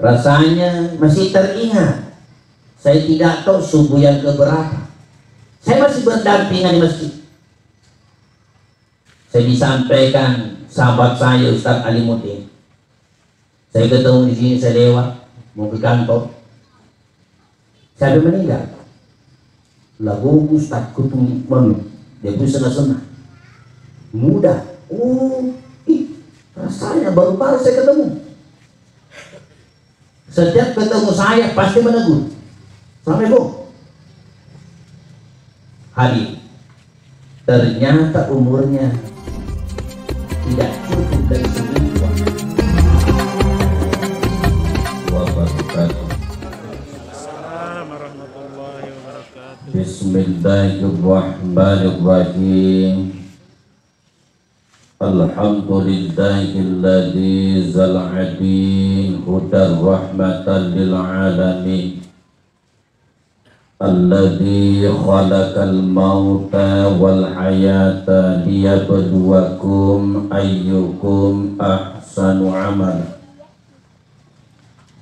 Rasanya masih teringat. Saya tidak tahu subuh yang keberapa. Saya masih berdampingan di masjid. Saya disampaikan sahabat saya Ustaz Alimuddin. Saya ketemu di sini, saya lewat mau ke kantor. Saya meninggal. Lagu Ustaz kutung mami. Dia pun senang-senang. Muda. Rasanya baru-baru saya ketemu. Setiap ketemu saya pasti menegur. Assalamualaikum. Hadir. Ternyata umurnya tidak cukup dari seminggu. Bismillahirrahmanirrahim. Alhamdulillahilladzi zal'adin hudar rahmatan lil alamin. Alladzi khalaqal mauta wal hayata liyabluwakum ayyukum ahsanu amala.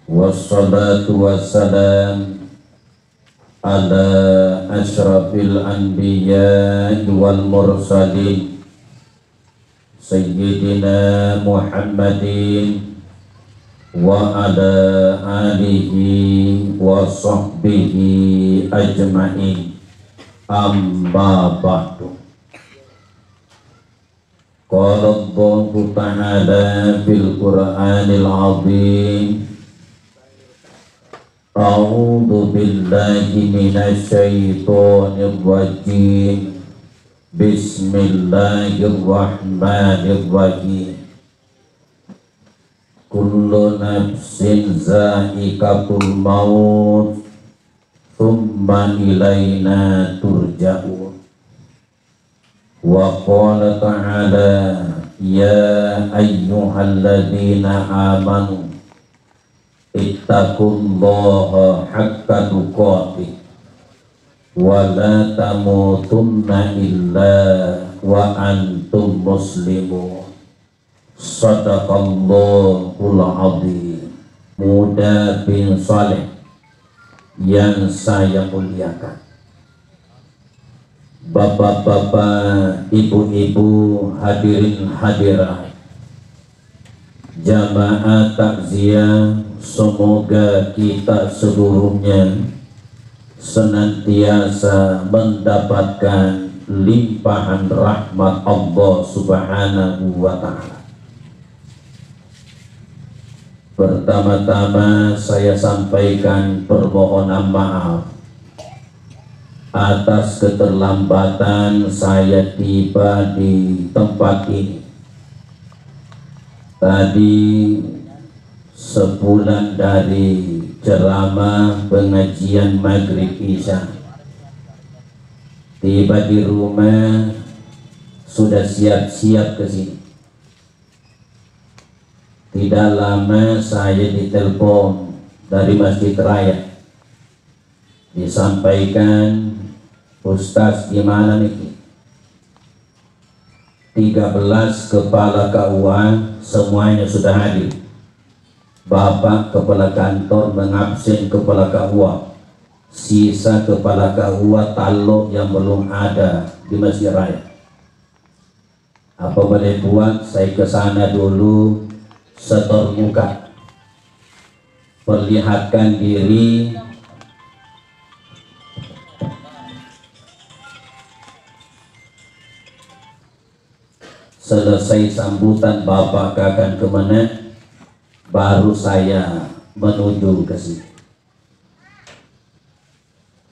Wassalatu wassalam ala asyrafil anbiya wal mursalin Sayyidina Muhammadin wa ala alihi wa sahbihi ajma'in, amma ba'du. Qala Allahu ta'ala fil Qur'anil 'azim, a'udzu billahi minasy syaithanir rajim. Bismillahirrahmanirrahim. Kullu nafsin za'iqatul maut, thumma ilaina turja'un. Wa qala ta'ala, ya ayyuhalladzina amanu ittaqullaha haqqa tuqatih wa la tamutunna illa wa antum muslimun. Shadaqallahul azim. Muda bin Saleh yang saya muliakan, bapak-bapak, ibu-ibu, hadirin hadirat, jamaah takziah, semoga kita seluruhnya senantiasa mendapatkan limpahan rahmat Allah Subhanahu wa ta'ala. Pertama-tama saya sampaikan permohonan maaf atas keterlambatan saya tiba di tempat ini. Tadi sebulan dari ceramah pengajian maghrib isya, tiba di rumah sudah siap-siap ke sini. Tidak lama saya ditelepon dari Masjid Raya, disampaikan, Ustaz di mana nih? 13 kepala KUA semuanya sudah hadir. Bapak kepala kantor mengabsen kepala KUA, sisa kepala KUA Talok yang belum ada di Masjid Raya. Apa boleh buat, saya ke sana dulu, setor muka, perlihatkan diri, selesai sambutan Bapak akan kemana, baru saya menuju ke sini.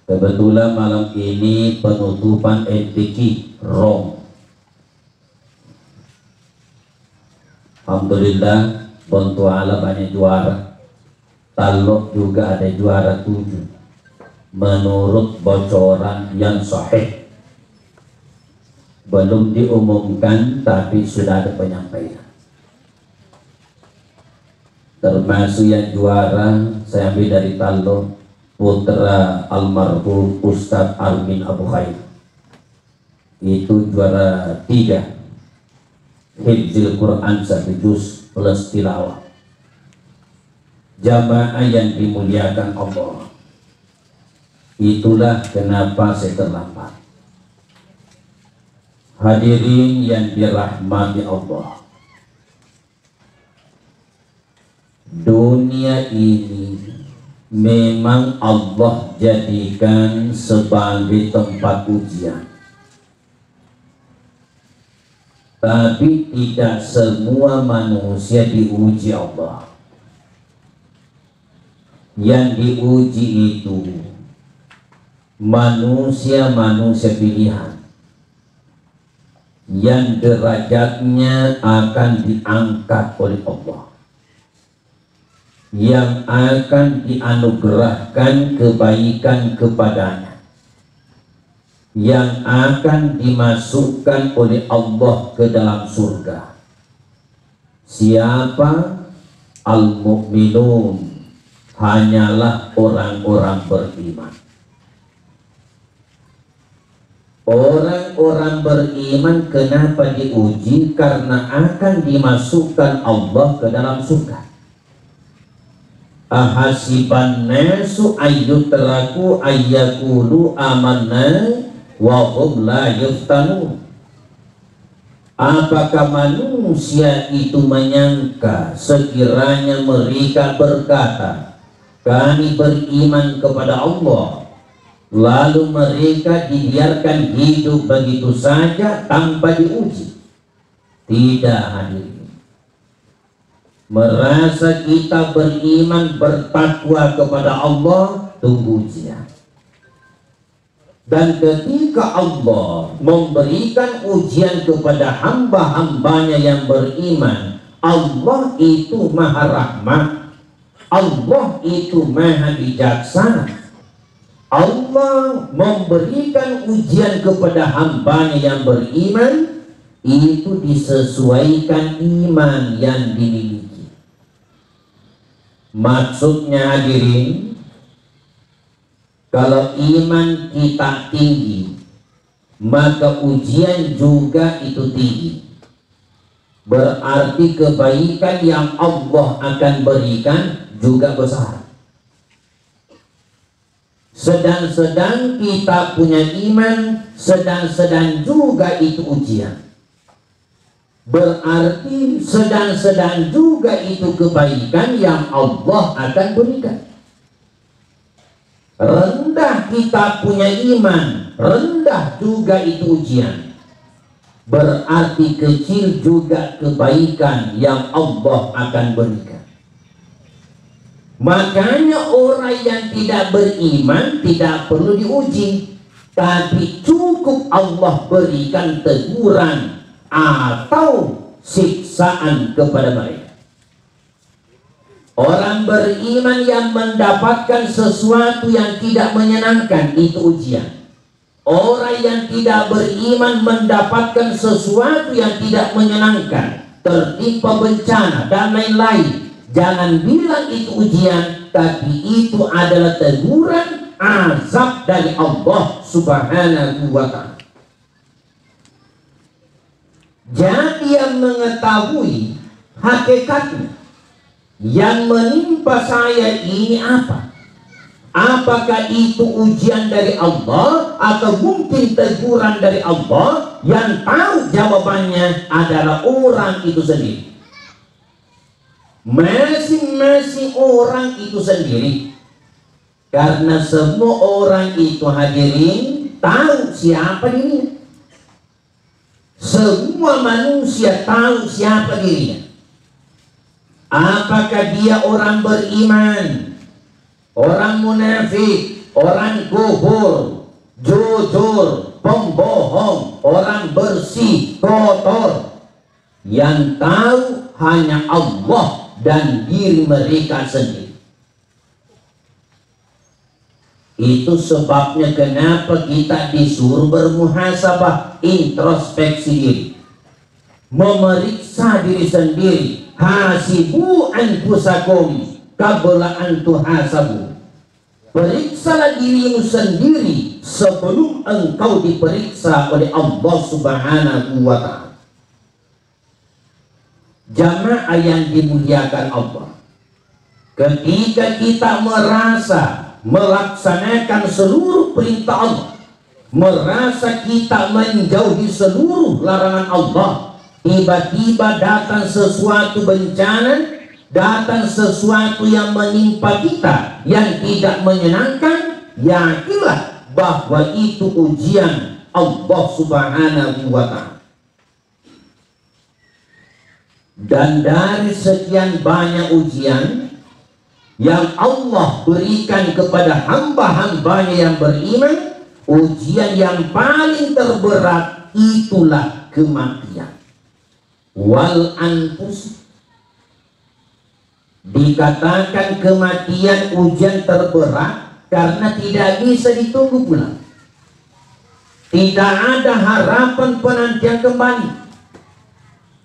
Kebetulan malam ini penutupan MTQ ROM. Alhamdulillah, bantu Allah banyak juara. Talok juga ada juara 7 menurut bocoran yang sahih. Belum diumumkan tapi sudah ada penyampaian. Termasuk yang juara saya ambil dari Talok, putra almarhum Ustadz Armin Abu Khair. Itu juara 3 Hifzil Quran 1 juz plus tilawah. Jamaah yang dimuliakan Allah, itulah kenapa saya terlambat. Hadirin yang dirahmati Allah, dunia ini memang Allah jadikan sebagai tempat ujian, tapi tidak semua manusia diuji Allah. Yang diuji itu manusia-manusia pilihan yang derajatnya akan diangkat oleh Allah, yang akan dianugerahkan kebaikan kepadanya, yang akan dimasukkan oleh Allah ke dalam surga. Siapa? Al-mu'minun, hanyalah orang-orang beriman. Orang-orang beriman kenapa diuji? Karena akan dimasukkan Allah ke dalam surga. Ahasiban nasu ayyutraku ayyakulu amanna wa hum la yuftanun. Apakah manusia itu menyangka sekiranya mereka berkata, kami beriman kepada Allah, lalu mereka dibiarkan hidup begitu saja tanpa diuji? Tidak, hadirin. Merasa kita beriman, bertakwa kepada Allah, tunggu ujian. Dan ketika Allah memberikan ujian kepada hamba-hambanya yang beriman, Allah itu maha rahmat, Allah itu maha bijaksana. Allah memberikan ujian kepada hambanya yang beriman, itu disesuaikan iman yang dimiliki. Maksudnya hadirin, kalau iman kita tinggi, maka ujian juga itu tinggi. Berarti kebaikan yang Allah akan berikan juga besar. Sedang-sedang kita punya iman, sedang-sedang juga itu ujian. Berarti sedang-sedang juga itu kebaikan yang Allah akan berikan. Rendah kita punya iman, rendah juga itu ujian. Berarti kecil juga kebaikan yang Allah akan berikan. Makanya orang yang tidak beriman tidak perlu diuji, tapi cukup Allah berikan teguran atau siksaan kepada mereka. Orang beriman yang mendapatkan sesuatu yang tidak menyenangkan, itu ujian. Orang yang tidak beriman mendapatkan sesuatu yang tidak menyenangkan, tertimpa bencana dan lain-lain, jangan bilang itu ujian, tapi itu adalah teguran, azab dari Allah Subhanahu wa ta'ala. Jadi yang mengetahui hakikatnya, yang menimpa saya ini apa? Apakah itu ujian dari Allah atau mungkin teguran dari Allah? Yang tahu jawabannya adalah orang itu sendiri. Masing-masing orang itu sendiri. Karena semua orang itu hadirin tahu siapa dirinya. Semua manusia tahu siapa dirinya. Apakah dia orang beriman, orang munafik, orang kufur, jujur, pembohong, orang bersih, kotor? Yang tahu hanya Allah dan diri mereka sendiri. Itu sebabnya kenapa kita disuruh bermuhasabah, introspeksi diri, memeriksa diri sendiri. Hasibu anfusakum qabla an tuhasabu. Periksalah dirimu sendiri sebelum engkau diperiksa oleh Allah Subhanahu wa ta'ala. Jamaah yang dimuliakan Allah, Ketika kita merasa melaksanakan seluruh perintah Allah, merasa kita menjauhi seluruh larangan Allah, tiba-tiba datang sesuatu bencana, datang sesuatu yang menimpa kita yang tidak menyenangkan, yakinlah bahwa itu ujian Allah Subhanahu wa Ta'ala. Dan dari sekian banyak ujian yang Allah berikan kepada hamba-hambanya yang beriman, ujian yang paling terberat itulah kematian. Wal anfus, dikatakan kematian ujian terberat karena tidak bisa ditunggu pulang. Tidak ada harapan penantian kembali.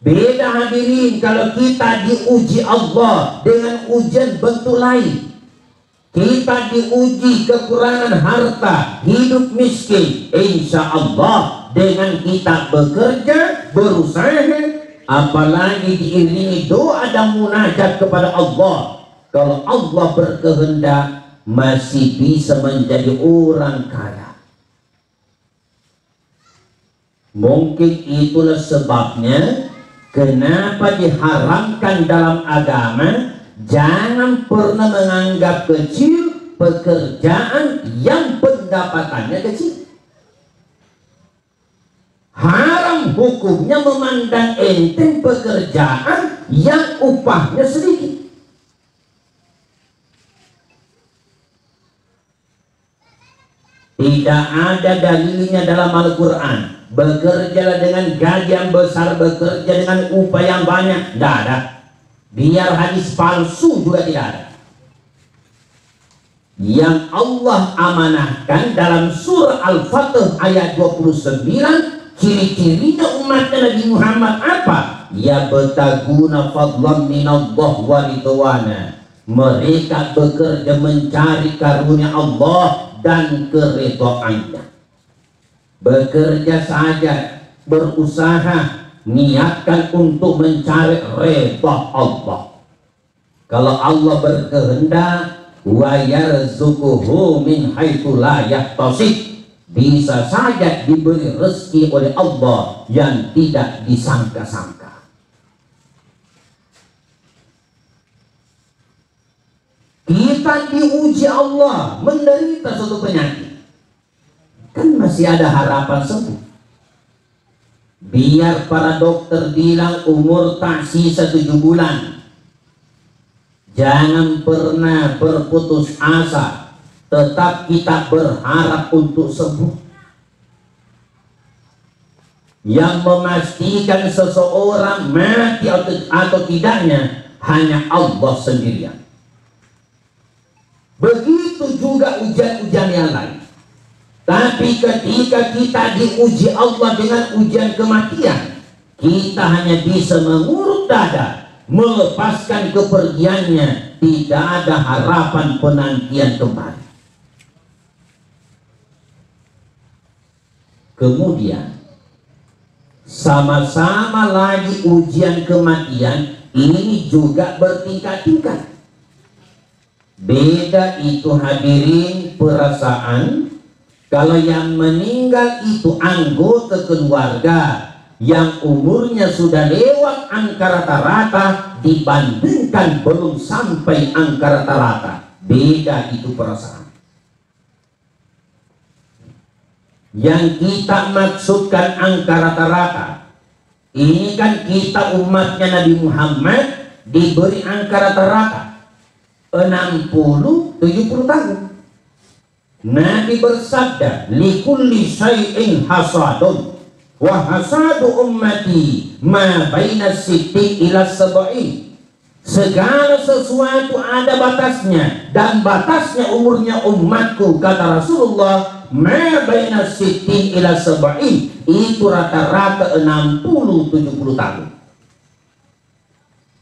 Beda hadirin kalau kita diuji Allah dengan ujian bentuk lain. Kita diuji kekurangan harta, hidup miskin. Insya Allah dengan kita bekerja, berusaha, apalagi diiringi doa dan munajat kepada Allah, kalau Allah berkehendak masih bisa menjadi orang kaya. Mungkin itulah sebabnya kenapa diharamkan dalam agama jangan pernah menganggap kecil pekerjaan yang pendapatannya kecil. Haram hukumnya memandang enteng pekerjaan yang upahnya sedikit. Tidak ada dalilnya dalam Al-Quran bekerjalah dengan gaji yang besar, bekerja dengan upah yang banyak. Tidak ada. Biar hadis palsu juga tidak ada. Yang Allah amanahkan dalam surah Al-Fatih ayat 29, ciri-cirinya umatnya Nabi Muhammad apa? Ya betaguna fadlan minallah wa ridwana. Mereka bekerja mencari karunia Allah dan keridhaannya. Bekerja saja, berusaha, niatkan untuk mencari redha Allah. Kalau Allah berkehendak, wa yarzuquhu min haitsu la yahtasib, bisa saja diberi rezeki oleh Allah yang tidak disangka-sangka. Kita diuji Allah, menderita suatu penyakit, kan masih ada harapan sembuh. Biar para dokter bilang umur tak sisa 7 bulan, jangan pernah berputus asa, tetap kita berharap untuk sembuh. Yang memastikan seseorang mati atau tidaknya hanya Allah sendirian. Begitu juga ujian-ujian yang lain. Tapi ketika kita diuji Allah dengan ujian kematian, kita hanya bisa mengurut dada, melepaskan kepergiannya, tidak ada harapan penantian kembali. Kemudian sama-sama lagi ujian kematian ini juga bertingkat-tingkat. Beda itu hadirin perasaan. Kalau yang meninggal itu anggota keluarga yang umurnya sudah lewat angka rata-rata dibandingkan belum sampai angka rata-rata, beda itu perasaan. Yang kita maksudkan angka rata-rata, ini kan kita umatnya Nabi Muhammad diberi angka rata-rata 60-70 tahun. Nabi bersabda, likulli syai'in hasadun wa hasadu ummati ma baina sitti ila sab'in. Segala sesuatu ada batasnya, dan batasnya umurnya umatku, kata Rasulullah, ma baina sitti ila sab'in, itu rata-rata 60-70 tahun.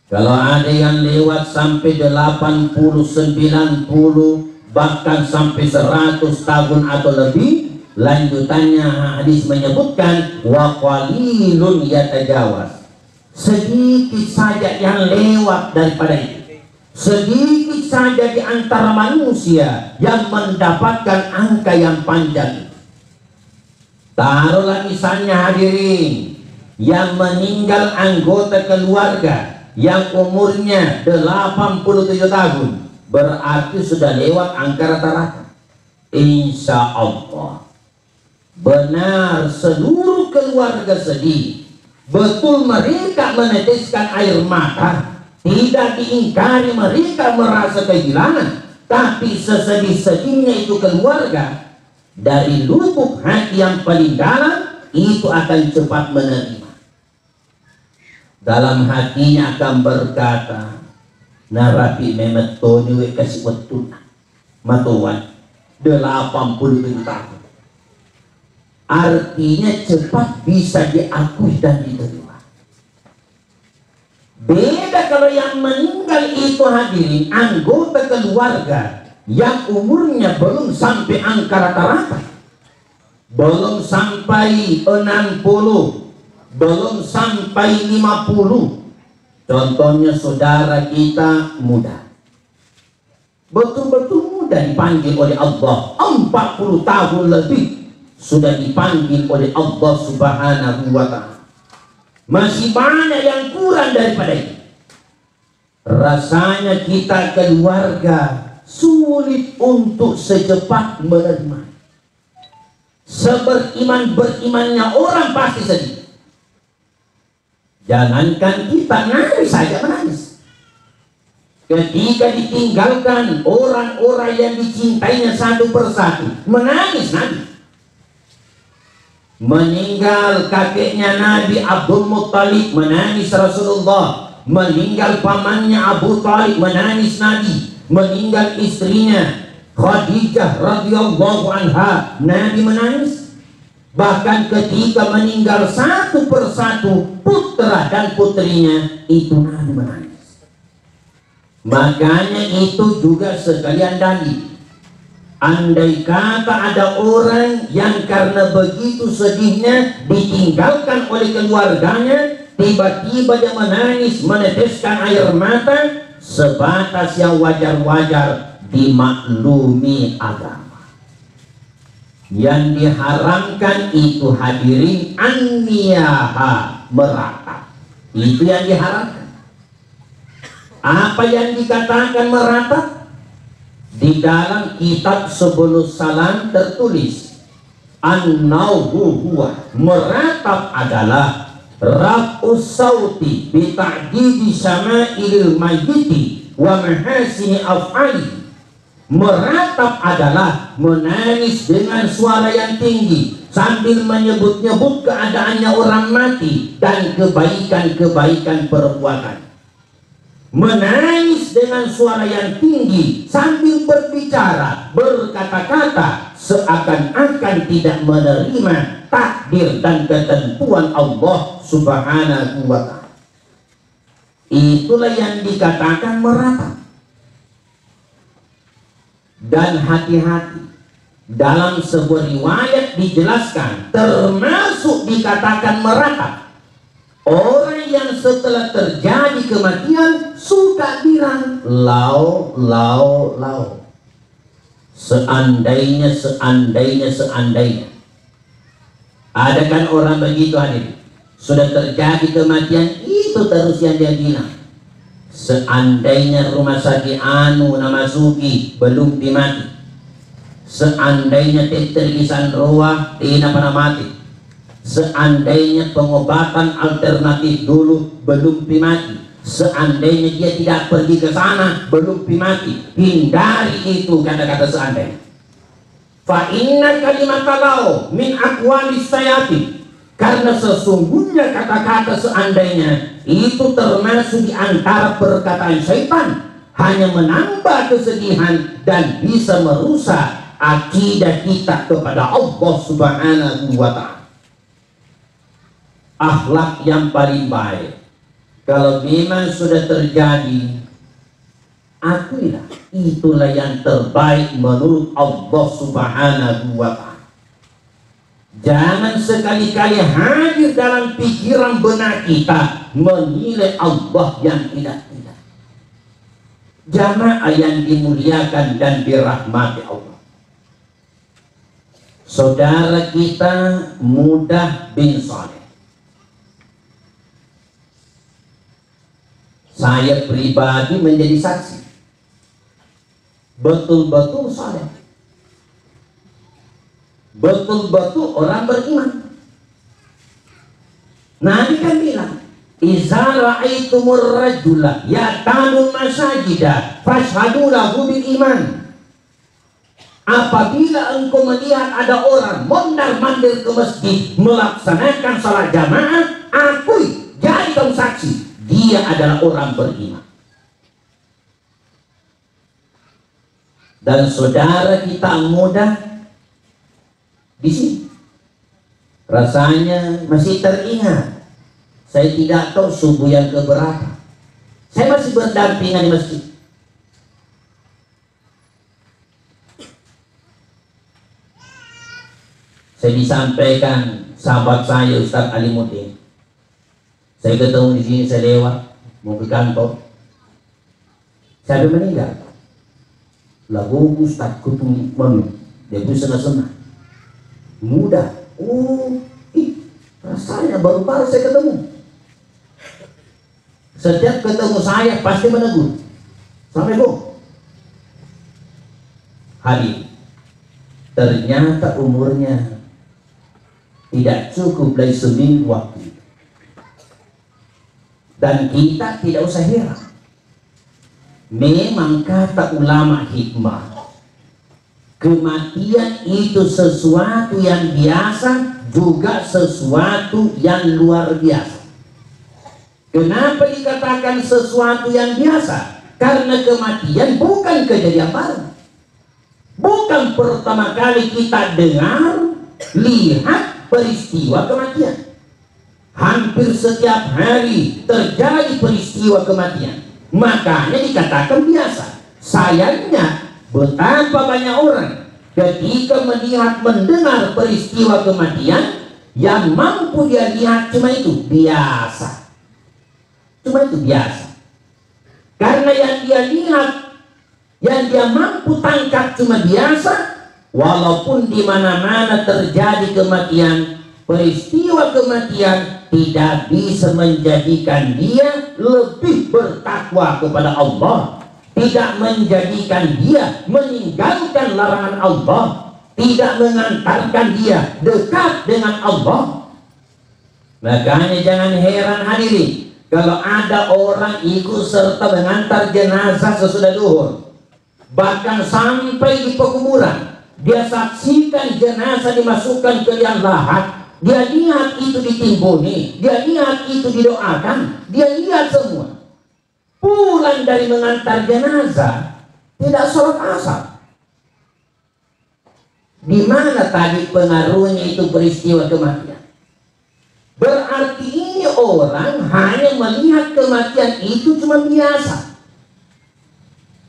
Kalau ada yang lewat sampai 80, 90, bahkan sampai 100 tahun atau lebih, lanjutannya hadis menyebutkan wa qalilun yatajawaz, sedikit saja yang lewat daripada itu. Sedikit saja di antara manusia yang mendapatkan angka yang panjang. Taruhlah misalnya hadirin, yang meninggal anggota keluarga yang umurnya 87 tahun, berarti sudah lewat angka rata-rata. Insya Allah benar seluruh keluarga sedih, betul mereka meneteskan air mata, tidak diingkari mereka merasa kehilangan, tapi sesedih-sedihnya itu keluarga, dari lubuk hati yang paling dalam itu akan cepat menerima. Dalam hatinya akan berkata, narapi memet toni we kasih betul matuan 87 tahun. Artinya cepat bisa diakui dan diterima. Beda kalau yang meninggal itu hadirin anggota keluarga yang umurnya belum sampai angka rata-rata, belum sampai 60, belum sampai 50. Contohnya saudara kita muda, betul-betul muda, dipanggil oleh Allah 40 tahun lebih sudah dipanggil oleh Allah Subhanahu wa ta'ala. Masih banyak yang kurang daripada itu. Rasanya kita keluarga sulit untuk secepat menerima. Berimannya orang pasti sedih. Jangankan kita, nangis saja menangis. Ketika ditinggalkan orang-orang yang dicintainya satu persatu, menangis Nabi. Meninggal kakeknya Nabi Abdul Muttalib, menangis Rasulullah. Meninggal pamannya Abu Talib, menangis Nabi. Meninggal istrinya Khadijah radhiyallahu anha, Nabi menangis. Bahkan ketika meninggal satu persatu putra dan putrinya, itu Nabi menangis. Makanya itu juga sekalian dalil. Andai kata ada orang yang karena begitu sedihnya ditinggalkan oleh keluarganya, tiba-tiba dia menangis, meneteskan air mata, sebatas yang wajar-wajar, dimaklumi agama. Yang diharamkan itu hadirin an-niyaha, meratap. Itu yang diharamkan. Apa yang dikatakan meratap? Di dalam kitab sebelum salam tertulis an-nauhu huwa, meratap adalah raf'us sauti bi ta'didi syama'ilil mayyiti wa mahasini af'ali. Meratap adalah menangis dengan suara yang tinggi sambil menyebut-nyebut keadaannya orang mati dan kebaikan-kebaikan perbuatan. Menangis dengan suara yang tinggi sambil berbicara, berkata-kata seakan-akan tidak menerima takdir dan ketentuan Allah Subhanahu wa ta'ala. Itulah yang dikatakan meratap. Dan hati-hati, dalam sebuah riwayat dijelaskan, termasuk dikatakan meratap, orang yang setelah terjadi kematian suka bilang lau lau lau, seandainya. Ada kan orang begitu hadir, sudah terjadi kematian itu terus yang dia bilang, seandainya rumah sakit anu nama Suki belum dimati, seandainya terkisan roa tidak pernah mati, seandainya pengobatan alternatif dulu belum dimati, seandainya dia tidak pergi ke sana belum dimati. Hindari itu kata-kata seandainya. Fa inna kalimat lau min aqwalis sayati, karena sesungguhnya kata-kata seandainya itu termasuk di antara perkataan syaitan, hanya menambah kesedihan dan bisa merusak akidah kita kepada Allah Subhanahu wa ta'ala. Akhlak yang paling baik, kalau memang sudah terjadi, akuilah itulah yang terbaik menurut Allah Subhanahu wa ta'ala. Jangan sekali-kali hadir dalam pikiran benak kita menilai Allah yang tidak-tidak. Jamaah yang dimuliakan dan dirahmati Allah, saudara kita Mudah bin Saleh, saya pribadi menjadi saksi, betul-betul saleh, betul-betul orang beriman. Nabi kan bilang, "Iza ra'aitumur rajula ya'tanul masajida fashhadu lahu bil iman." Apabila engkau melihat ada orang mondar-mandir ke masjid melaksanakan salat jamaah, akui, jadi kamu saksi, dia adalah orang beriman. Dan saudara kita Mudah di sini rasanya masih teringat. Saya tidak tahu subuh yang keberapa. Saya masih berdampingan di masjid. Saya disampaikan sahabat saya Ustaz Alimuddin. Saya ketemu di sini, saya lewat mau ke kantor. Saya meninggal. Lagu Ustaz kutung mami, dia pun senang-senang. Mudah. Oh, rasanya baru-baru saya ketemu. Setiap ketemu saya pasti menegur. Assalamualaikum. Hari ternyata umurnya tidak cukup dari seminggu waktu. Dan kita tidak usah heran. Memang kata ulama hikmah, kematian itu sesuatu yang biasa, juga sesuatu yang luar biasa. Kenapa dikatakan sesuatu yang biasa? Karena kematian bukan kejadian baru. Bukan pertama kali kita dengar, lihat peristiwa kematian. Hampir setiap hari terjadi peristiwa kematian. Makanya dikatakan biasa. Sayangnya betapa banyak orang ketika melihat, mendengar peristiwa kematian, yang mampu dia lihat cuma itu biasa. Cuma itu biasa. Karena yang dia lihat, yang dia mampu tangkap cuma biasa. Walaupun di mana-mana terjadi kematian, peristiwa kematian tidak bisa menjadikan dia lebih bertakwa kepada Allah, tidak menjadikan dia meninggalkan larangan Allah, tidak mengantarkan dia dekat dengan Allah. Makanya jangan heran hadirin kalau ada orang ikut serta mengantar jenazah sesudah zuhur, bahkan sampai di pekuburan, dia saksikan jenazah dimasukkan ke liang lahat, dia lihat itu ditimbuni, dia lihat itu didoakan, dia lihat semua. Pulang dari mengantar jenazah, tidak sholat asar. Di mana tadi pengaruhnya itu peristiwa kematian? Berarti ini orang hanya melihat kematian itu cuma biasa,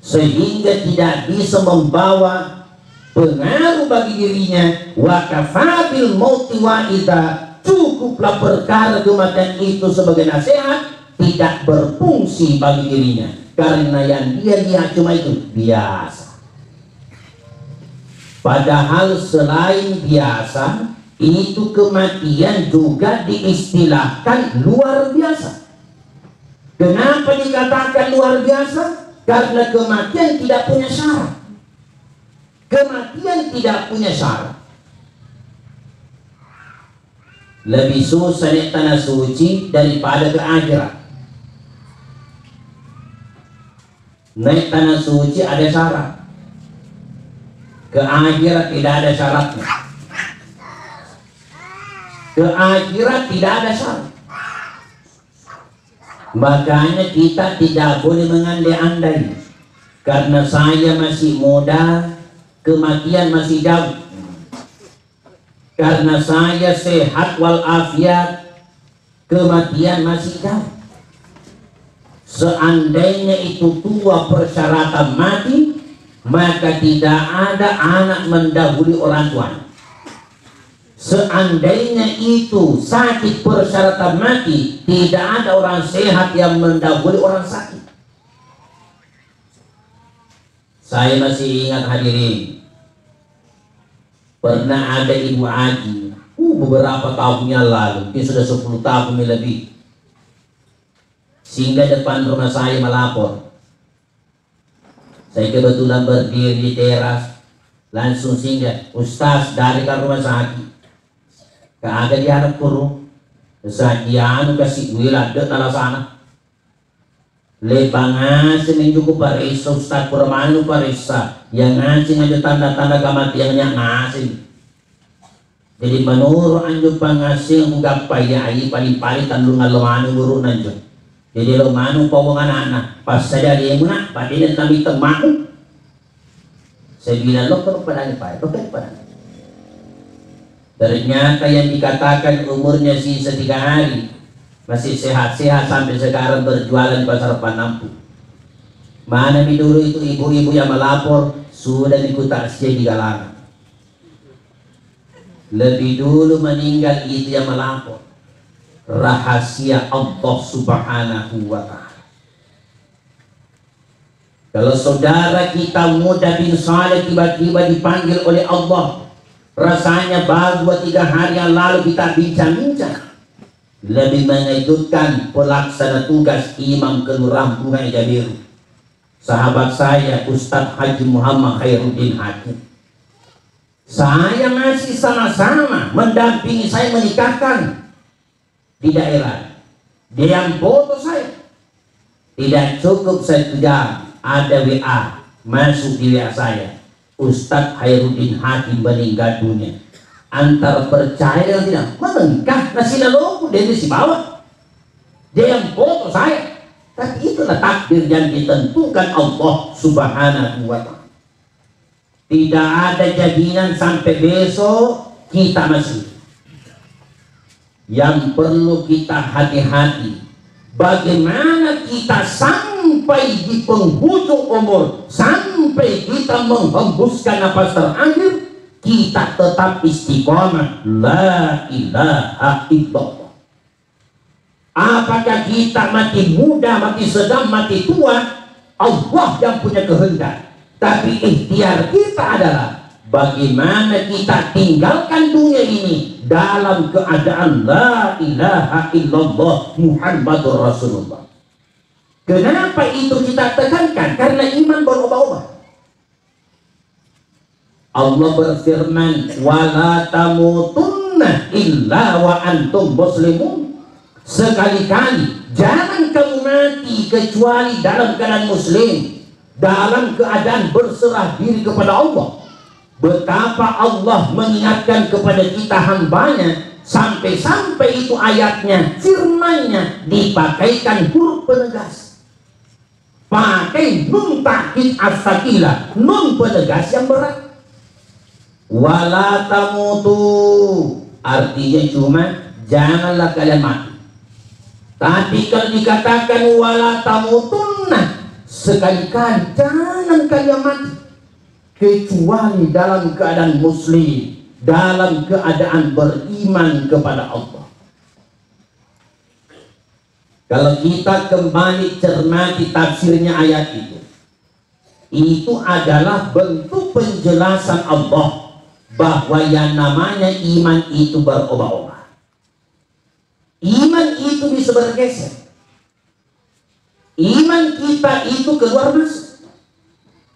sehingga tidak bisa membawa pengaruh bagi dirinya. Wa kafabil mauti wa'idha, cukuplah perkara kematian itu sebagai nasihat, tidak berfungsi bagi dirinya, karena yang dia lihat cuma itu biasa. Padahal selain biasa, itu kematian juga diistilahkan luar biasa. Kenapa dikatakan luar biasa? Karena kematian tidak punya syarat. Kematian tidak punya syarat. Lebih susah naik tanah suci daripada ke akhirat. Naik tanah suci ada syarat, ke akhirat tidak ada syaratnya. Ke akhirat tidak ada syarat. Makanya kita tidak boleh mengandai-andai. Karena saya masih muda, kematian masih jauh. Karena saya sehat walafiat, kematian masih jauh. Seandainya itu tua persyaratan mati, maka tidak ada anak mendahului orang tuanya. Seandainya itu sakit persyaratan mati, tidak ada orang sehat yang mendahului orang sakit. Saya masih ingat hadirin, pernah ada ibu haji beberapa tahun yang lalu, ini sudah 10 tahun lebih, singgah depan rumah saya melapor. Saya kebetulan berdiri di teras, langsung singgah, Ustaz dari kan rumah sakit, kagak diharap kurung, sajian kasih wilayah dek dalam sana. Lebangan senin cukup parisa Ustaz Purmanu parisa yang ngasih aja tanda-tanda kematiannya ngasih. Jadi menurut anjo pangasih menggapai ya ai paling-paling tandungan lemanu guru nanjo. Jadi lemanu pawang anak-anak pas saja dia muna padahal kami temak. Saya bilang lo kan padanya pak, lo kan padanya. Ternyata yang dikatakan umurnya sisa 3 hari masih sehat-sehat sampai sekarang berjualan di pasar Panampu. Mana dulu itu ibu-ibu yang melapor sudah dikutaksi di galangan. Lebih dulu meninggal itu yang melapor. Rahasia Allah Subhanahu wa ta'ala. Kalau saudara kita muda bin Saleh tiba-tiba dipanggil oleh Allah, rasanya baru 2-3 hari yang lalu kita bincang-bincang. Lebih mengejutkan pelaksana tugas Imam Kelurahan Bunga Jabiru, sahabat saya Ustadz Haji Muhammad Khairuddin Hakim. Saya masih sama-sama mendampingi saya menikahkan di daerah. Dia yang foto saya. Tidak cukup 1 jam ada WA masuk di WA saya, Ustadz Khairuddin Hakim meninggal dunia. Antara percaya dan tidak, menikah nasi lalu dari si bawah. Dia yang foto saya. Tapi itulah takdir yang ditentukan Allah Subhanahu wa ta'ala. Tidak ada jaminan sampai besok kita masih. Yang perlu kita hati-hati, bagaimana kita sampai di penghujung umur, sampai kita menghembuskan nafas terakhir, kita tetap istiqomah la ilaha illallah. Apakah kita mati muda, mati sedang, mati tua, Allah yang punya kehendak. Tapi ikhtiar kita adalah bagaimana kita tinggalkan dunia ini dalam keadaan la ilaha illallah Muhammadur Rasulullah. Kenapa itu kita tekankan? Karena iman berubah-ubah. Allah berfirman, wala tamutunna illa wa antum muslimun. Sekali-kali jangan kamu mati kecuali dalam keadaan muslim, dalam keadaan berserah diri kepada Allah. Betapa Allah mengingatkan kepada kita hambanya, sampai-sampai itu ayatnya, firmannya dipakaikan huruf penegas, pakai nun takkid as-sakilah, nun penegas yang berat. Wala tamutu artinya cuma janganlah kalian mati. Tapi kalau dikatakan wala tamutunna, sekali-kali jangan kalian mati kecuali dalam keadaan muslim, dalam keadaan beriman kepada Allah. Kalau kita kembali cermati tafsirnya ayat itu adalah bentuk penjelasan Allah bahwa yang namanya iman itu berubah-ubah. Iman itu bisa bergeser. Iman kita itu keluar masuk,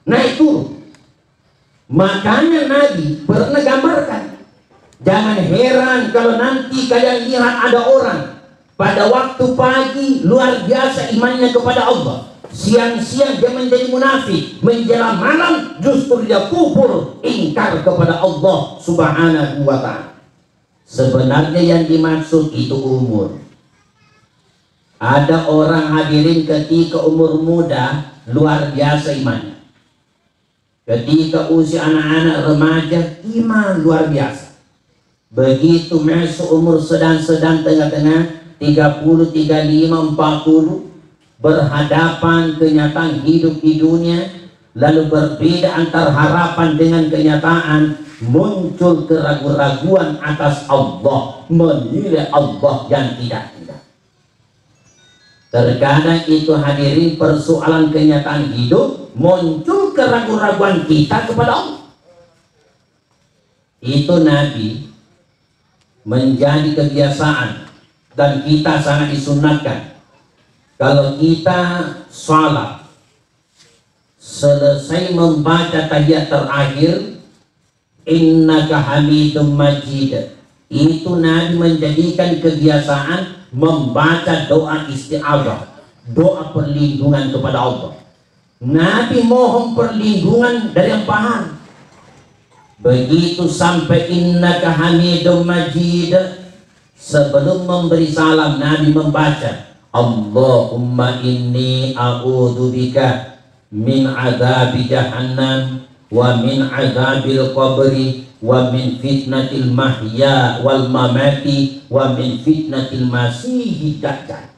naik turun. Makanya Nabi pernah gambarkan, jangan heran kalau nanti kalian lihat ada orang pada waktu pagi luar biasa imannya kepada Allah, siang-siang dia menjadi munafik, menjelang malam justru dia kufur, ingkar kepada Allah Subhanahu wa ta'ala. Sebenarnya yang dimaksud itu umur. Ada orang hadirin ketika umur muda luar biasa imannya. Ketika usia anak-anak remaja iman luar biasa. Begitu masuk umur sedang-sedang tengah-tengah 30, 35, 40, berhadapan kenyataan hidup di dunia, lalu berbeda antar harapan dengan kenyataan, muncul keraguan-raguan atas Allah, menilai Allah yang tidak-tidak. Terkadang itu hadirin persoalan kenyataan hidup muncul keraguan-raguan kita kepada Allah. Itu Nabi menjadi kebiasaan dan kita sangat disunatkan. Kalau kita sholat selesai membaca tahiyat terakhir, innaka hamidum majid, itu Nabi menjadikan kebiasaan membaca doa isti'adzah, doa perlindungan kepada Allah. Nabi mohon perlindungan dari yang paham. Begitu sampai innaka hamidum majid, sebelum memberi salam Nabi membaca Allahumma inni a'udzubika min adzabi jahannam wa min adzabil qabri wa min fitnatil mahya wal mamati wa min fitnatil masihid dajjal.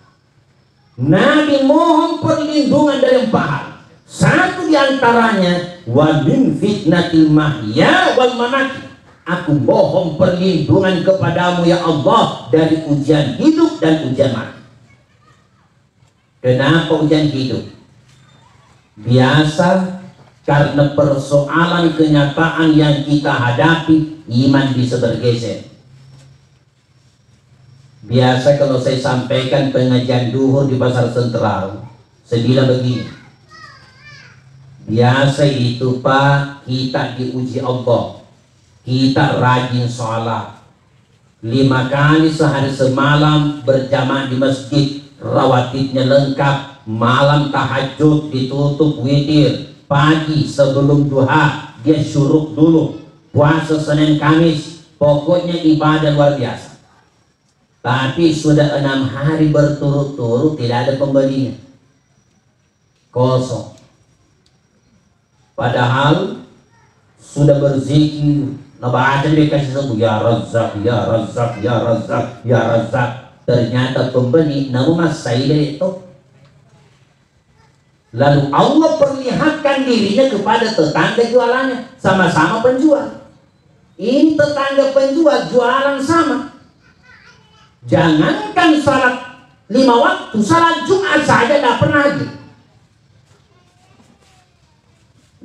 Nabi mohon perlindungan dari yang paham. Satu diantaranya wa min fitnatil mahya wal mamati. Aku mohon perlindungan kepadamu ya Allah dari ujian hidup dan ujian mati. Kenapa ujian hidup? Biasa karena persoalan kenyataan yang kita hadapi, iman bisa bergeser. Biasa kalau saya sampaikan pengajian duhur di pasar sentral, saya bilang begini, biasa itu Pak, kita diuji Allah, kita rajin sholat 5 kali sehari semalam berjamaah di masjid, rawatibnya lengkap, malam tahajud ditutup witir, pagi sebelum duha dia syuruk dulu, puasa Senin Kamis, pokoknya ibadah luar biasa. Tapi sudah 6 hari berturut-turut tidak ada pembelinya, kosong. Padahal sudah berzikir, baca dikasih sembuh ya Razzaq, ya Razzaq, ya Razzaq, ya Razzaq. Ternyata pembeli namun saya itu. Lalu Allah perlihatkan dirinya kepada tetangga jualannya, sama-sama penjual. Ini tetangga penjual jualan sama. Jangankan salat 5 waktu, salat Jumat saja tidak pernah lagi.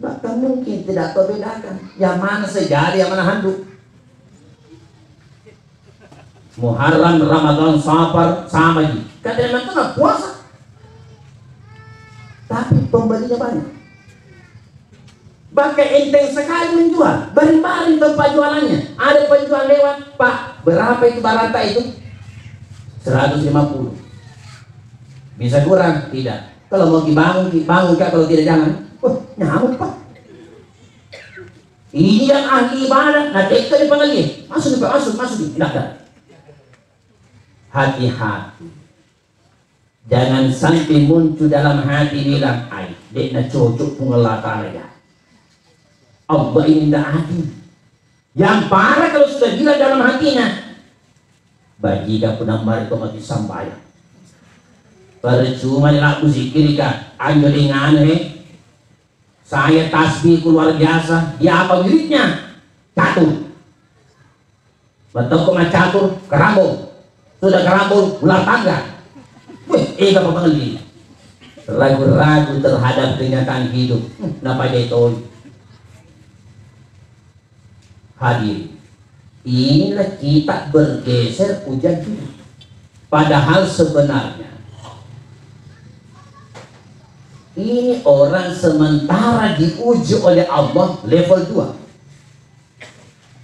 Bahkan mungkin tidak terbedakan yang mana sejari, yang mana handuk. Muharram, Ramadan, Safar sama aja. Kadang-kadang itu puasa, tapi pembelinya banyak. Bahkan enteng sekali menjual, baring-baring tempat jualannya. Ada penjual lewat, Pak, berapa itu barata itu? 150. Bisa kurang? Tidak. Kalau mau dibangun, Kak. Kalau tidak jangan. Wah, nyamuk Pak. Ini yang ahli ibadah. Nah, teka dipanggil dia. Masuk Pak, masuk. Tidak. Hati-hati. Jangan sampai muncul dalam hati bilang, ay, dek na cocok pengelakar ya. Allah ini tidak adil. Yang parah kalau sudah bilang dalam hatinya, bajikan penambar itu mati sampai. Percuma aku zikir kan, anjuringan saya tasbih luar biasa. Dia apa wiridnya? Catur. Betul kok catur, kerambung. Sudah kerambung, ular tangga. Wih, apa pengelih? Ragu-ragu terhadap kenyataan hidup. Kenapa dia itu? Hadir. Inilah kita bergeser ujian hidup. Padahal sebenarnya ini orang sementara diuji oleh Allah level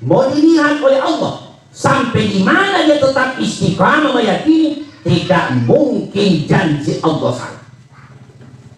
2. Mau dilihat oleh Allah sampai di mana dia tetap istiqamah meyakini tidak mungkin janji Allah salah.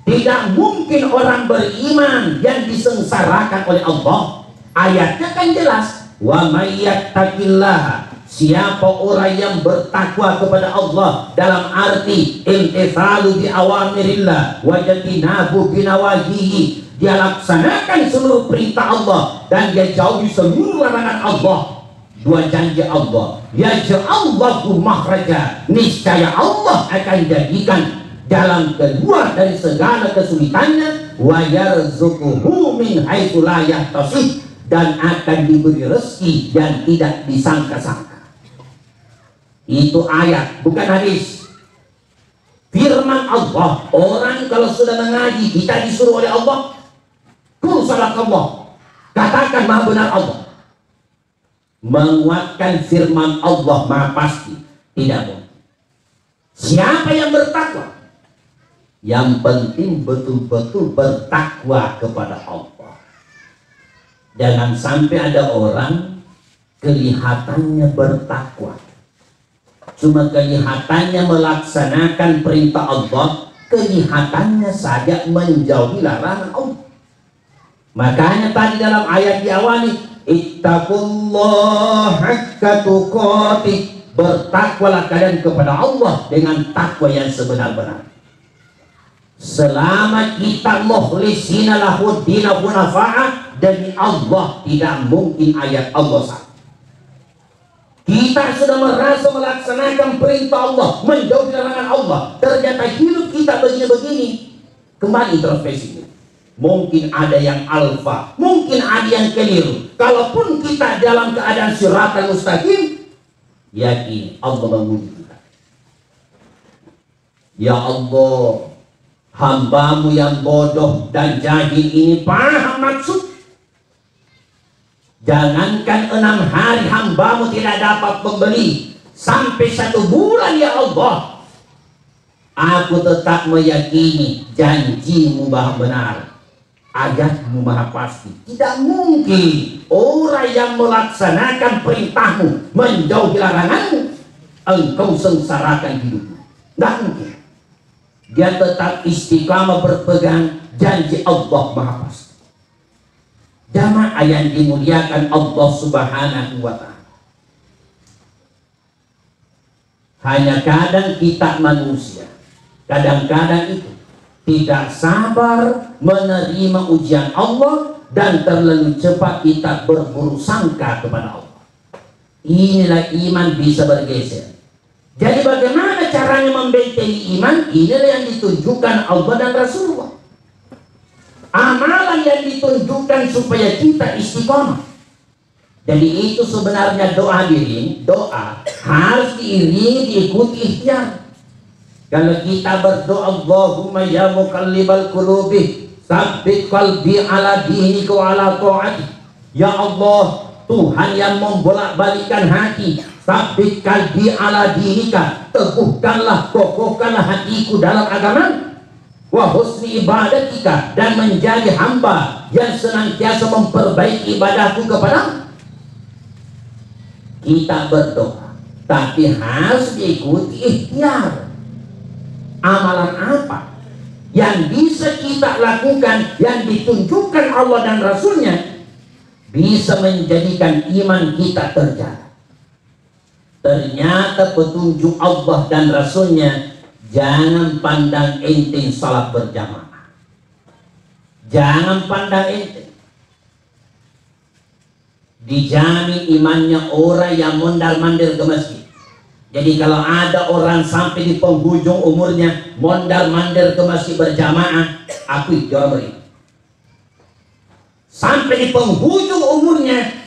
Tidak mungkin orang beriman yang disengsarakan oleh Allah. Ayatnya kan jelas, wa may yattaqillaha, siapa orang yang bertakwa kepada Allah dalam arti imtithalu bi awamirillah wa jatinabu bi nawahihi, dia laksanakan seluruh perintah Allah dan dia jauhi seluruh larangan Allah. 2 janji Allah, yaj'allahu makhraja, niscaya Allah akan jadikan jalan keluar dari segala kesulitannya, wa yarzuquhu min haitsu la yahtasib, dan akan diberi rezeki yang tidak disangka-sangka. Itu ayat, bukan hadis. firman Allah. Orang kalau sudah mengaji, kita disuruh oleh Allah, qul sadaqallah, katakan maha benar Allah. Menguatkan firman Allah maha pasti tidak boleh. Siapa yang bertakwa? Yang penting betul-betul bertakwa kepada Allah. Jangan sampai ada orang kelihatannya bertakwa, cuma kelihatannya melaksanakan perintah Allah, kelihatannya saja menjauhi larangan Allah. Makanya tadi dalam ayat diawali, ittaqullaha haqqa tuqatih, bertakwalah kalian kepada Allah dengan takwa yang sebenar-benar. Selama kita mukhlisina lahu dina hunafa'a, demi Allah tidak mungkin ayat Allah salah. Kita sudah merasa melaksanakan perintah Allah, menjauhi larangan Allah, ternyata hidup kita begini-begini. Kembali introspeksi. Mungkin ada yang alfa, mungkin ada yang keliru. Kalaupun kita dalam keadaan siratan mustaqim, yakin Allah menguji kita. Ya Allah, hambamu yang bodoh dan jahil ini paham maksud. Jangankan 6 hari hambamu tidak dapat membeli, sampai 1 bulan ya Allah, aku tetap meyakini janjimu maha benar, ayatmu maha pasti. Tidak mungkin orang yang melaksanakan perintahmu, menjauhi laranganmu, engkau sengsarakan hidupmu. Tidak mungkin. Dia tetap istiqamah berpegang janji Allah maha pasti. Jamaah yang dimuliakan Allah Subhanahu wa ta'ala. Hanya kadang kita manusia, kadang-kadang itu tidak sabar menerima ujian Allah, dan terlalu cepat kita berburu sangka kepada Allah. Inilah iman bisa bergeser. Jadi bagaimana caranya membentengi iman? Inilah yang ditunjukkan Allah dan Rasulullah. Amalan yang ditunjukkan supaya kita istiqomah. Jadi itu sebenarnya doa diri, doa harus diiringi, diikuti ikhtiar. Kalau kita berdoa, Allahumma ya muqallibal qulubi, tsabbit qalbi ala dinika wa ala ta'atik. Ya Allah, Tuhan yang membolak-balikan hati, tsabbit qalbi ala dinika, teguhkanlah, kokohkanlah hatiku dalam agama, wa husni ibadatika, dan menjadi hamba yang senantiasa memperbaiki ibadahku kepada. Kita berdoa, tapi harus diikuti ikhtiar. Amalan apa yang bisa kita lakukan, yang ditunjukkan Allah dan Rasulnya, bisa menjadikan iman kita terjaga. Ternyata petunjuk Allah dan Rasulnya, jangan pandang enteng salat berjamaah. Jangan pandang enteng. Dijamin imannya orang yang mondar-mandir ke masjid. Jadi kalau ada orang sampai di penghujung umurnya mondar-mandir ke masjid berjamaah, akui dia orang beriman. Sampai di penghujung umurnya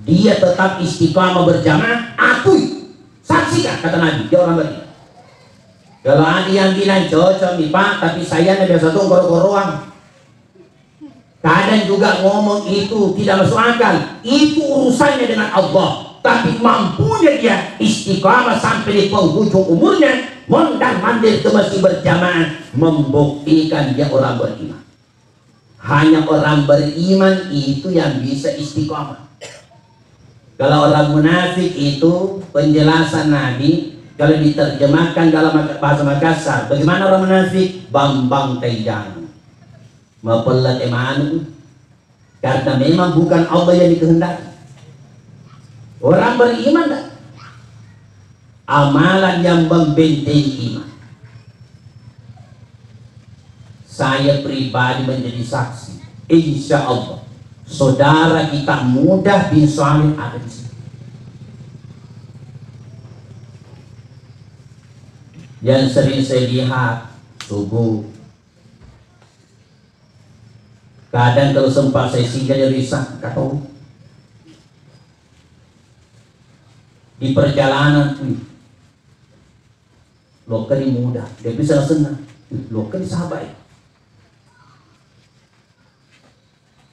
dia tetap istiqamah berjamaah, akui, saksikan, kata Nabi, dia orang beriman. Kalau ada yang bilang cocok nih Pak, tapi saya biasa tuh koro-koroan, kadang juga ngomong itu tidak masuk akal. Itu urusannya dengan Allah. Tapi mampunya dia istiqamah sampai di penghujung umurnya, mondar-mandir ke masjid berjamaah, membuktikan dia orang beriman. Hanya orang beriman itu yang bisa istiqamah. Kalau orang munafik itu penjelasan Nabi, kalau diterjemahkan dalam bahasa Makassar, bagaimana orang munafik? Bambang tejang, mapelat emanu, karena memang bukan Allah yang dikehendaki. Orang beriman tak? Amalan yang membentengi iman. Saya pribadi menjadi saksi, insya Allah saudara kita Mudah bin Salih ada di sini. Yang sering saya lihat subuh, kadang kalau sempat saya singgah di risah, kata di perjalanan lo kan mudah, dia bisa senang, lo kan sahabat.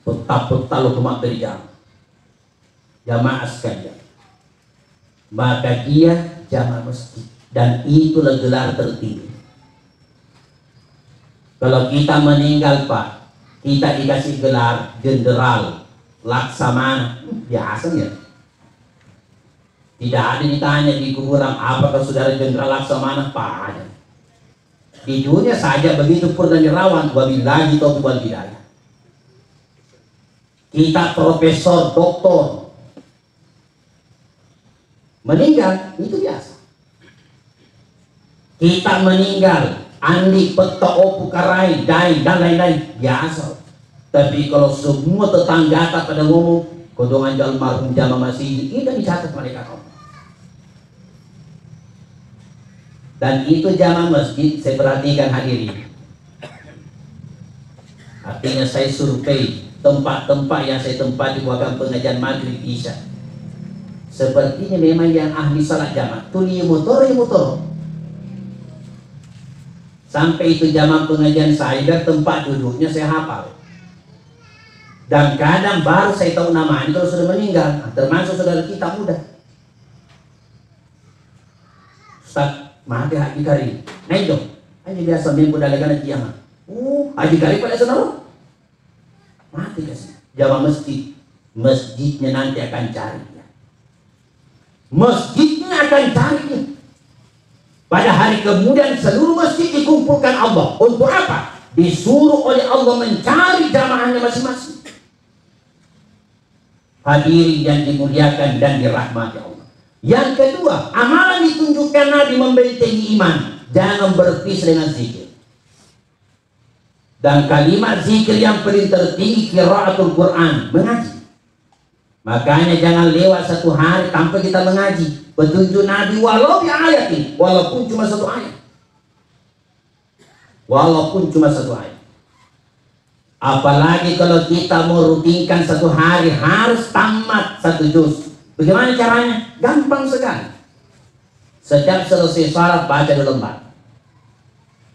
Peta-peta lo kemak dari jamaah sekalian. Maka dia jamaah masjid, dan itulah gelar tertinggi. Kalau kita meninggal Pak, kita dikasih gelar jenderal, laksamana, biasa ya. Tidak ada ditanya di kuburan apakah saudara jenderal laksamana, Pak ada. Di dunia saja begitu purnawirawan, wabillahi taufiq wal hidayah. Kita profesor, doktor, meninggal itu biasa. Kita meninggal, andi peta opu karai, dai dan lain-lain biasa. Tapi kalau semua tetangga pada ngomong kodongan almarhum jamaah masih itu dicatat mereka kaum. Dan itu jamaah masjid saya perhatikan hadirin. Artinya saya survei tempat-tempat yang saya tempati bukan pengajian maghrib isya. Sepertinya memang yang ahli salat jamaah tuli motor. Sampai itu jamaah pengajian saya tempat duduknya saya hafal. Dan kadang baru saya tahu namanya kalau sudah meninggal, termasuk saudara kita muda. Ustaz, mati Haji Karim. Naik dong. Haji biasa minggu dalegan kiamat. Haji Karim pada saudara. Mati kasih. Jamaah masjid. Masjidnya nanti akan cari. Masjidnya akan cari. Pada hari kemudian seluruh masjid dikumpulkan Allah. Untuk apa? Disuruh oleh Allah mencari jamaahnya masing-masing. Hadirin yang dimuliakan dan dirahmati Allah. Yang kedua, amalan ditunjukkan Nabi membentengi iman. Jangan berpisah dengan zikir. Dan kalimat zikir yang paling tertinggi qiraatul Quran, mengaji. Makanya jangan lewat satu hari tanpa kita mengaji petunjuk Nabi walau di ayat ini, walaupun cuma satu ayat. Walaupun cuma satu ayat. Apalagi kalau kita mau rutinkan satu hari harus tamat satu juz. Bagaimana caranya? Gampang sekali. Setiap selesai salat baca 2 lembar.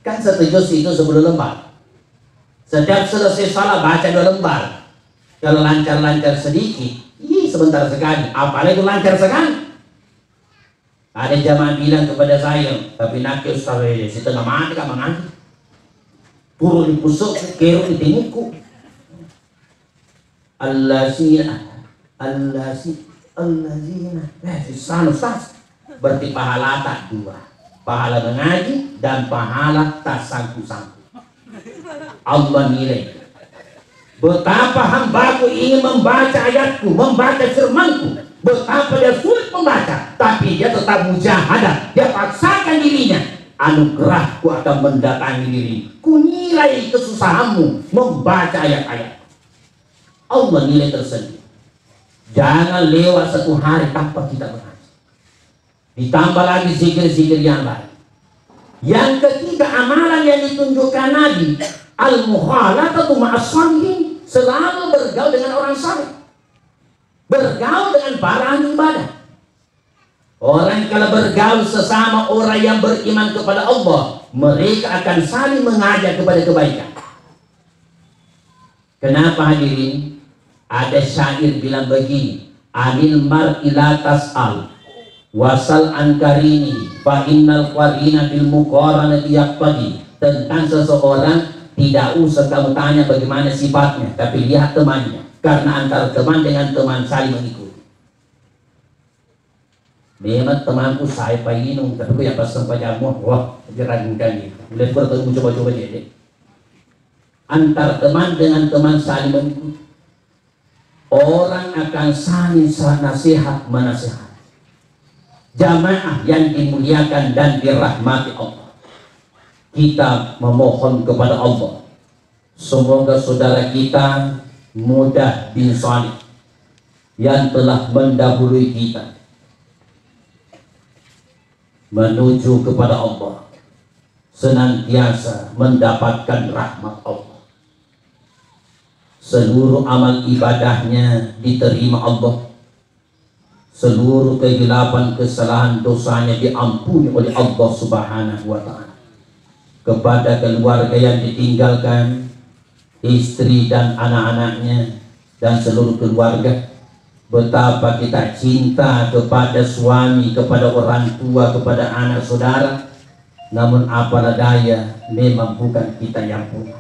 Kan satu juz itu 10 lembar. Setiap selesai salat baca 2 lembar. Kalau lancar-lancar sedikit, sebentar sekali. Apalagi lancar sekali. Ada jamaah bilang kepada saya, tapi nakil Ustaz, setengah mati kan mengaji. Turun di pusuk, keruk di tengukku. Allazina. Sana Ustaz. Berarti pahala tak 2. Pahala mengaji dan pahala tak sangku-sangku. Allah nilai. Betapa hambaku ingin membaca ayatku, membaca firmanku. Betapa dia sulit membaca, tapi dia tetap mujahadah. Dia paksakan dirinya. Anugerahku akan mendatangi dirimu. Ku nilai kesusahanmu membaca ayat-ayat. Allah nilai tersendiri. Jangan lewat satu hari tanpa kita mengaji. Ditambah lagi zikir-zikir yang lain. Yang ketiga, amalan yang ditunjukkan Nabi, al-mukhalatatu ma'as-shalihin. Selalu bergaul dengan orang saleh, bergaul dengan para ahli ibadah. Orang kalau bergaul sesama orang yang beriman kepada Allah, mereka akan saling mengajak kepada kebaikan. Kenapa hadirin? Ada syair bilang begini, anil mar'i la tas'al wasal an karini fa innal qarina bil muqaranati yaqtadi. Tentang seseorang tidak usah kamu tanya bagaimana sifatnya, tapi lihat temannya. Karena antara teman dengan teman saling mengikuti. Memang temanku saya minum, tapi yang pas sampai jamu, wah, jeraginkan itu. Mulai bertemu coba-coba jadi. Antar teman dengan teman saling mengikuti. Orang akan saling nasihat menasihat. Jamaah yang dimuliakan dan dirahmati Allah. Kita memohon kepada Allah, semoga saudara kita Mudah bin Salih yang telah mendahului kita menuju kepada Allah, senantiasa mendapatkan rahmat Allah. Seluruh amal ibadahnya diterima Allah, seluruh kehilapan kesalahan dosanya diampuni oleh Allah Subhanahu wa Ta'ala. Kepada keluarga yang ditinggalkan, istri dan anak-anaknya dan seluruh keluarga, betapa kita cinta kepada suami, kepada orang tua, kepada anak saudara, namun apalah daya, memang bukan kita yang punya.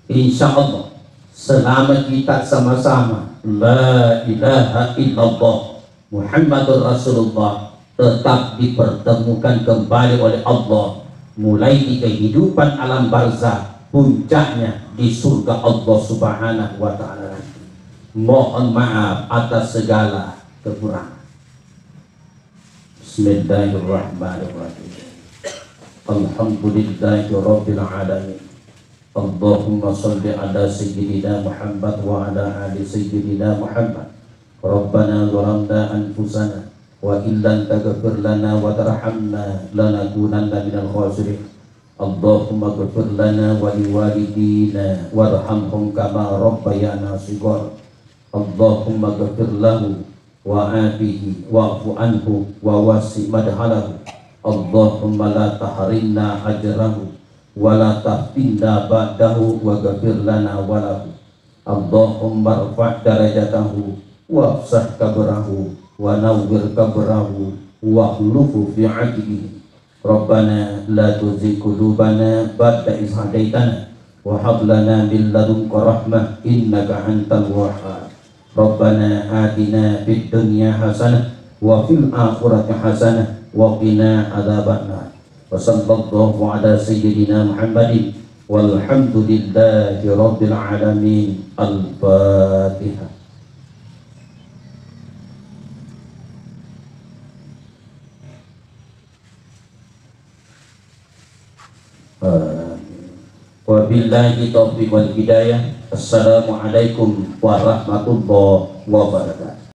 Insya Allah selama kita sama-sama la ilaha illallah Muhammadur Rasulullah tetap dipertemukan kembali oleh Allah, mulai di kehidupan alam barzakh, puncaknya di surga Allah Subhanahu wa Ta'ala. Mohon maaf atas segala kekurangan. Bismillahirrahmanirrahim. Alhamdulillahi rabbil alamin. Allahumma salli ala sayyidina Muhammad wa ala ali sayyidina Muhammad. Rabbana zalamna anfusana wa illam taghfir lana wa tarhamna lanakunanna minal khasirin. Allahumma ighfir lana wa liwalidina warhamhum kama rabbayana shighara. Allahumma ighfir lahu wa afihi wa'fu anhu wa wasi' madhalahu. Allahumma la tahrimna ajrahu wa la taftinna ba'dahu wa ghfir lana wa lahu. Allahumma rfa' darajatahu wa afsah kabrahu wa nawwir kabrahu wa khlufu fi 'aqibihi. Rabbana la tuzigh qulubana ba'da idh hadaitana wa hab lana min ladunka rahmah innaka antal wahhab. Rabbana atina fid dunya hasanah wa fil akhirati hasanah wa qina adzabannar. Wa sallallahu ala sayyidina Muhammadin walhamdulillahi rabbil alamin. Al-Fatihah. Wabillahi taufiq wal hidayah. Assalamualaikum warahmatullahi wabarakatuh.